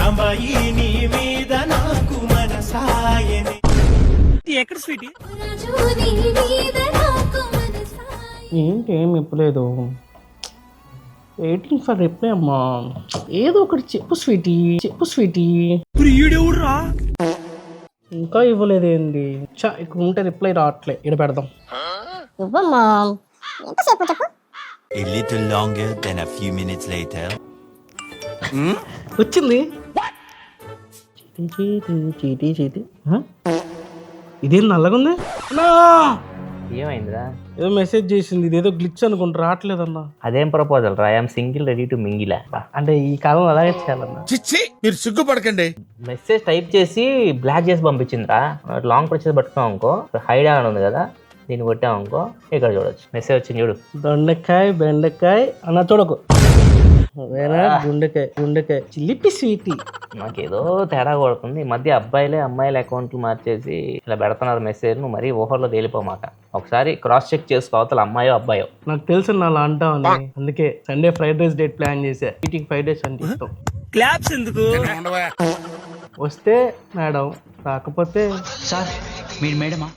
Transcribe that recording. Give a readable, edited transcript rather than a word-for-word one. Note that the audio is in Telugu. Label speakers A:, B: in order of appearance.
A: రాంబాయి నీ మీద నాకు మనసాయనే. ఎక్కడ స్వీటీ?
B: ఏంటి ఏం ఇప్పలేదు, వెయిటింగ్ ఫర్ రిప్లై అమ్మా. ఏదో ఒకటి చెప్పు స్వీటీ, చెప్పు స్వీటీ. ఇంకా ఇవ్వలేదు ఏంటి? ఇక్కడ ఉంటే రిప్లై రావట్లే, ఇక్కడ పెడదాం. ఇవ్వమ్మా.
C: A little longer than a few minutes later.
B: వచ్చింది. చీటీ చీటీ. ఇదేం నల్లగుంది?
D: ఏమైందిరా?
B: ఏదో మెసేజ్ చేసింది, ఇదేదో గ్లిచ్ అనుకుంటా, రావట్లేదన్నా.
D: అదేం ప్రపోజల్ రా? ఐఎమ్ సింగిల్ రెడీ టు మింగిలా.
B: అంటే ఈ కాలంలో అలాగే చేయాలన్నా.
E: చిచ్చి మీరు సిగ్గుపడకండి.
D: మెసేజ్ టైప్ చేసి బ్లాక్ చేసి పంపించిందిరా. లాంగ్ ప్రొసెస్ పట్టుకున్నాం అనుకో, హైడ్ అని ఉంది కదా, దీన్ని కొట్టాం అనుకో, ఇక్కడ చూడొచ్చు మెసేజ్ వచ్చింది చూడు.
B: దొండకాయ బెండకాయ అన్న చూడకు, వేరే గుండెకాయ గుండెకాయ చిలిపి స్వీటీ.
D: నాకేదో తేడా కొడుతుంది. ఈ మధ్య అబ్బాయిలే అమ్మాయిల అకౌంట్లు మార్చేసి ఇలా పెడుతున్నారు మెసేజ్. నువ్వు మరీ ఊహర్లో తేలిపోమాక, ఒకసారి క్రాస్ చెక్ చేసుకో అవతల అమ్మాయో అబ్బాయో.
B: నాకు తెలుసు నా అలా అంటావని, అందుకే Sunday fried rice date plan చేశా. వీటికి ఫ్రైడ్ రైస్ అంటే ఇష్టం.
A: క్లాప్స్ ఎందుకు?
B: వస్తే మేడం, రాకపోతే
F: సార్ మీరు మేడమా?